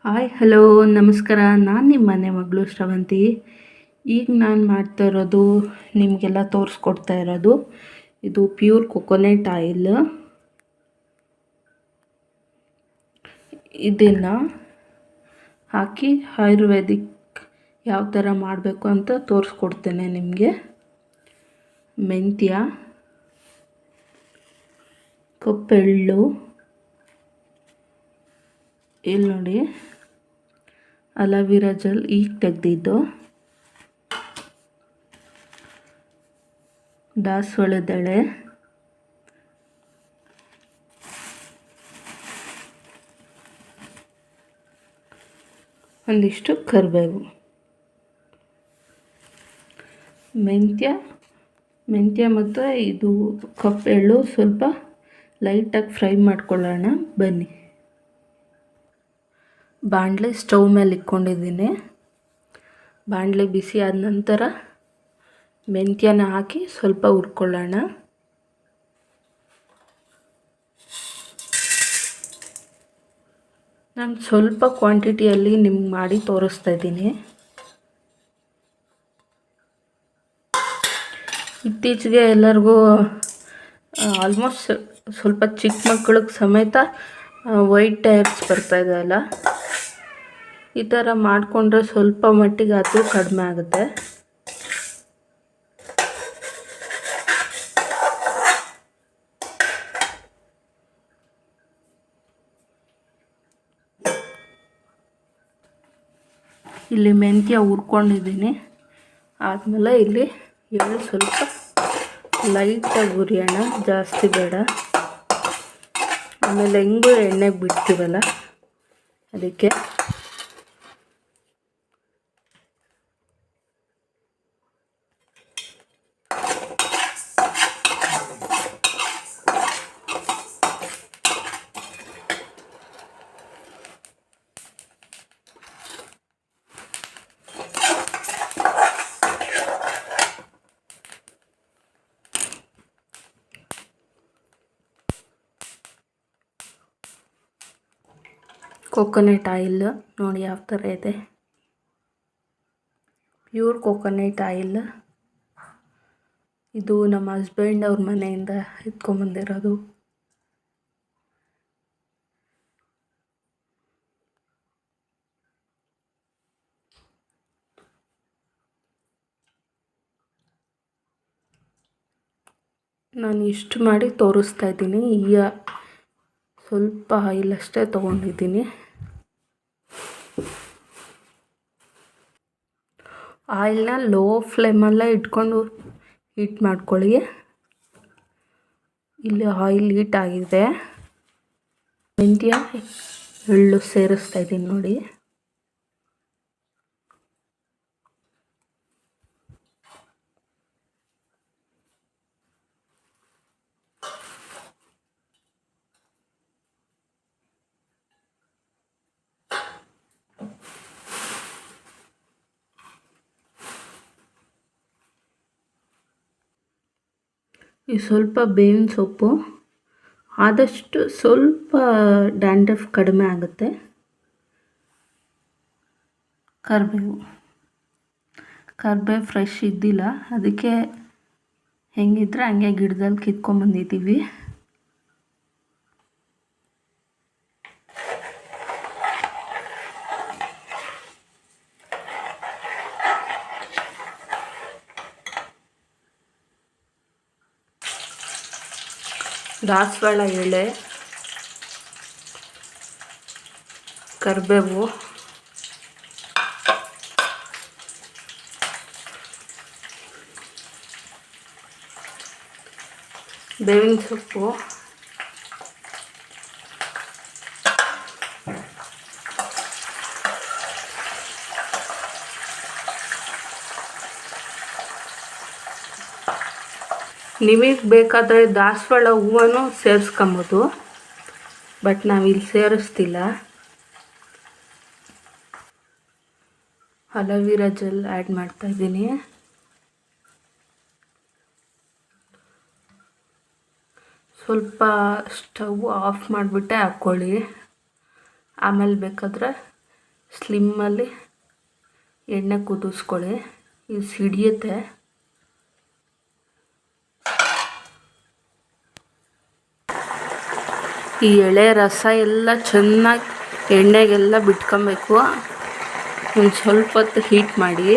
Hi hello ನಮಸ್ಕಾರ. ನಾನು ನಿಮ್ಮ ಮನೆ ಮಗಳು ಶ್ರವಂತಿ. ಈಗ ನಾನು ಮಾಡ್ತಾ ಇರೋದು ನಿಮಗೆಲ್ಲ ತೋರಿಸ್ಕೊಡ್ತಾ ಇರೋದು ಇದು ಪ್ಯೂರ್ ಕೊಕೊನೆಟ್ ಆಯಿಲ್. ಇದನ್ನು ಹಾಕಿ ಆಯುರ್ವೇದಿಕ್ ಯಾವ ಥರ ಮಾಡಬೇಕು ಅಂತ ತೋರಿಸ್ಕೊಡ್ತೇನೆ ನಿಮಗೆ. ಮೆಂತ್ಯ, ಕಪ್ಪೆಳ್ಳು, ಇಲ್ಲಿ ನೋಡಿ ಅಲೋವೆರಾ ಜೆಲ್ ಈಗ ತೆಗೆದಿದ್ದು, ದಾಸವಾಳದೆಳೆ, ಒಂದಿಷ್ಟು ಕರಿಬೇವು, ಮೆಂತ್ಯ ಮತ್ತು ಇದು ಕಪ್ಪೆಳ್ಳು ಸ್ವಲ್ಪ ಲೈಟಾಗಿ ಫ್ರೈ ಮಾಡ್ಕೊಳ್ಳೋಣ ಬನ್ನಿ. ಬಾಣಲೆ ಸ್ಟವ್ ಮೇಲೆ ಇಟ್ಕೊಂಡಿದ್ದೀನಿ. ಬಾಣಲೆ ಬಿಸಿ ಆದ ನಂತರ ಮೆಂತ್ಯನ ಹಾಕಿ ಸ್ವಲ್ಪ ಹುರ್ಕೊಳ್ಳೋಣ. ನಾನು ಸ್ವಲ್ಪ ಕ್ವಾಂಟಿಟಿಯಲ್ಲಿ ನಿಮ್ಗೆ ಮಾಡಿ ತೋರಿಸ್ತಾ ಇದ್ದೀನಿ. ಇತ್ತೀಚೆಗೆ ಎಲ್ಲರಿಗೂ ಆಲ್ಮೋಸ್ಟ್ ಸ್ವಲ್ಪ ಚಿಕ್ಕ ಮಕ್ಕಳಿಗೆ ಸಮೇತ ವೈಟ್ ಟೈರ್ಸ್ ಬರ್ತಾಯಿದೆಯಲ್ಲ, ಈ ಥರ ಮಾಡಿಕೊಂಡ್ರೆ ಸ್ವಲ್ಪ ಮಟ್ಟಿಗೆ ಅದು ಕಡಿಮೆ ಆಗುತ್ತೆ. ಇಲ್ಲಿ ಮೆಂತ್ಯ ಹುರ್ಕೊಂಡಿದ್ದೀನಿ. ಆದಮೇಲೆ ಇಲ್ಲಿ ಎಳ್ಳು ಸ್ವಲ್ಪ ಲೈಟಾಗಿ ಹುರಿಯೋಣ, ಜಾಸ್ತಿ ಬೇಡ. ಆಮೇಲೆ ಹೆಂಗೂ ಎಣ್ಣೆಗೆ ಬಿಡ್ತೀವಲ್ಲ ಅದಕ್ಕೆ. ಕೊಕೊನೆಟ್ ಆಯಿಲ್ ನೋಡಿ ಯಾವ ಥರ ಇದೆ. Pure coconut oil. ಇದು ನಮ್ಮ ಹಸ್ಬೆಂಡ್ ಅವ್ರ ಮನೆಯಿಂದ ಎತ್ಕೊಂಬಂದಿರೋದು. ನಾನು ಇಷ್ಟು ಮಾಡಿ ತೋರಿಸ್ತಾ ಇದ್ದೀನಿ. ಈಗ ಸ್ವಲ್ಪ ಆಯಿಲ್ ಅಷ್ಟೇ ತೊಗೊಂಡಿದ್ದೀನಿ. ಆಯಿಲ್ನ ಲೋ ಫ್ಲೇಮಲ್ಲೇ ಇಟ್ಕೊಂಡು ಹೀಟ್ ಮಾಡ್ಕೊಳ್ಳಿ. ಇಲ್ಲಿ ಆಯಿಲ್ ಹೀಟ್ ಆಗಿದೆ. ಮೆಂತ್ಯ ಎಳ್ಳು ಸೇರಿಸ್ತಾ ಇದ್ದೀನಿ ನೋಡಿ. ಈ ಸ್ವಲ್ಪ ಬೇವಿನ ಸೊಪ್ಪು, ಆದಷ್ಟು ಸ್ವಲ್ಪ ಡ್ಯಾಂಡ್ರಫ್ ಕಡಿಮೆ ಆಗುತ್ತೆ. ಕರಿಬೇವು ಫ್ರೆಶ್ ಇದ್ದಿಲ್ಲ, ಅದಕ್ಕೆ ಹೆಂಗಿದ್ರೆ ಹಂಗೆ ಗಿಡದಲ್ಲಿ ಕಿತ್ಕೊಂಡ್ಬಂದಿದ್ದೀವಿ. ದಾಸವಾಳ ಎಲೆ, ಕರಿಬೇವು, ಬೇವಿನ ಸೊಪ್ಪು, ನಿಮಗೆ ಬೇಕಾದರೆ ದಾಸವಾಳ ಹೂವನ್ನು ಸೇರಿಸ್ಕೊಬೋದು, ಬಟ್ ನಾವಿಲ್ಲಿ ಸೇರಿಸ್ತಿಲ್ಲ. ಅಲೋವೆರಾ ಜೆಲ್ ಆ್ಯಡ್ ಮಾಡ್ತಾಯಿದ್ದೀನಿ. ಸ್ವಲ್ಪ ಸ್ಟವ್ ಆಫ್ ಮಾಡಿಬಿಟ್ಟೆ ಹಾಕ್ಕೊಳ್ಳಿ. ಆಮೇಲೆ ಬೇಕಾದರೆ ಸ್ಲಿಮ್ಮಲ್ಲಿ ಎಣ್ಣೆ ಕುದಿಸ್ಕೊಳ್ಳಿ. ಇದು ಸಿಡಿಯುತ್ತೆ. ಈ ಎಳೆ ರಸ ಎಲ್ಲ ಚೆನ್ನಾಗಿ ಎಣ್ಣೆಗೆಲ್ಲ ಬಿಟ್ಕೊಬೇಕು. ಒಂದು ಸ್ವಲ್ಪ ಹೊತ್ತು ಹೀಟ್ ಮಾಡಿ.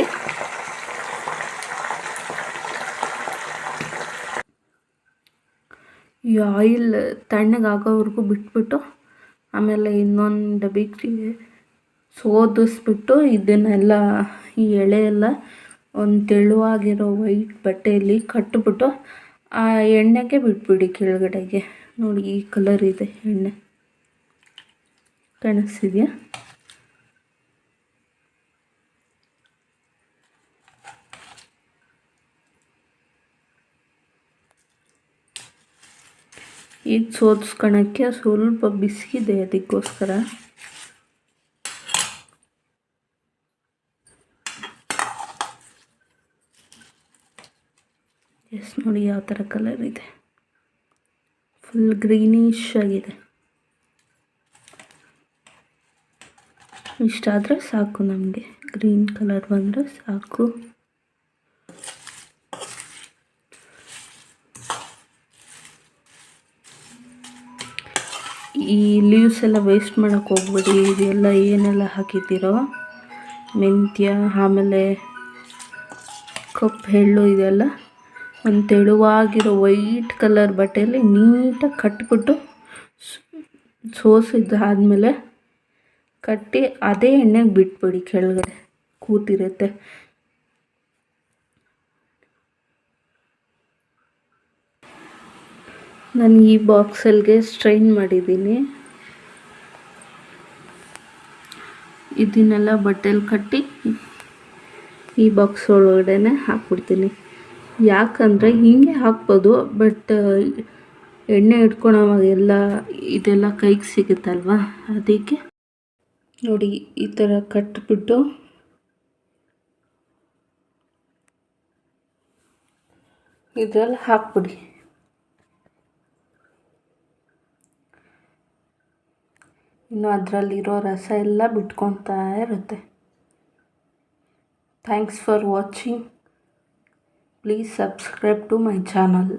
ಈ ಆಯಿಲ್ ತಣ್ಣಗಾಗೋವರೆಗೂ ಬಿಟ್ಬಿಟ್ಟು ಆಮೇಲೆ ಇನ್ನೊಂದು ಡಬ್ಬಿಗೆ ಸೋದಿಸ್ಬಿಟ್ಟು ಇದನ್ನೆಲ್ಲ ಈ ಎಳೆ ಎಲ್ಲ ಒಂದು ತೆಳುವಾಗಿರೋ ವೈಟ್ ಬಟ್ಟೆಯಲ್ಲಿ ಕಟ್ಟಿಬಿಟ್ಟು ಆ ಎಣ್ಣೆಗೆ ಬಿಟ್ಬಿಡಿ ಕೆಳಗಡೆಗೆ. ನೋಡಿ ಈ ಕಲರ್ ಇದೆ ಎಣ್ಣೆ, ಕಾಣಿಸ್ತಿದೆಯಾ? ಈಗ ಸೋದಿಸ್ಕೊಳಕ್ಕೆ ಸ್ವಲ್ಪ ಬಿಸಿಗಿದೆ, ಅದಕ್ಕೋಸ್ಕರ. ಎಸ್, ನೋಡಿ ಯಾವ ಥರ ಕಲರ್ ಇದೆ, ಫುಲ್ ಗ್ರೀನಿಶ್ ಆಗಿದೆ. ಇಷ್ಟಾದರೆ ಸಾಕು ನಮಗೆ, ಗ್ರೀನ್ ಕಲರ್ ಬಂದರೆ ಸಾಕು. ಈ ಲೀವ್ಸ್ ಎಲ್ಲ ವೇಸ್ಟ್ ಮಾಡೋಕ್ಕೆ ಹೋಗ್ಬೇಡಿ. ಇದೆಲ್ಲ ಏನೆಲ್ಲ ಹಾಕಿದ್ದೀರೋ ಮೆಂತ್ಯ, ಆಮೇಲೆ ಕಪ್ಪು ಎಳ್ಳು, ಇದೆಲ್ಲ ಒಂದು ತೆಳುವಾಗಿರೋ ವೈಟ್ ಕಲರ್ ಬಟ್ಟೆಯಲ್ಲಿ ನೀಟಾಗಿ ಕಟ್ಬಿಟ್ಟು ಸೋಸಿದ್ದಾದಮೇಲೆ ಕಟ್ಟಿ ಅದೇ ಎಣ್ಣೆಗೆ ಬಿಟ್ಬಿಡಿ. ಕೆಳಗಡೆ ಕೂತಿರುತ್ತೆ. ನಾನು ಈ ಬಾಕ್ಸಲ್ಲಿಗೆ ಸ್ಟ್ರೈನ್ ಮಾಡಿದ್ದೀನಿ. ಇದನ್ನೆಲ್ಲ ಬಟ್ಟೆಲಿ ಕಟ್ಟಿ ಈ ಬಾಕ್ಸ್ ಒಳಗಡೆ ಹಾಕ್ಬಿಡ್ತೀನಿ. ಯಾಕಂದರೆ ಹೀಗೆ ಹಾಕ್ಬೋದು, ಬಟ್ ಎಣ್ಣೆ ಇಟ್ಕೊಳೋವಾಗ ಇದೆಲ್ಲ ಕೈಗೆ ಸಿಗುತ್ತಲ್ವ, ಅದಕ್ಕೆ ನೋಡಿ ಈ ಥರ ಕಟ್ಬಿಟ್ಟು ಇದರಲ್ಲಿ ಹಾಕ್ಬಿಡಿ. ಇನ್ನು ಅದರಲ್ಲಿರೋ ರಸ ಎಲ್ಲ ಬಿಟ್ಕೊತಾ ಇರುತ್ತೆ. Thanks for watching. Please subscribe to my channel.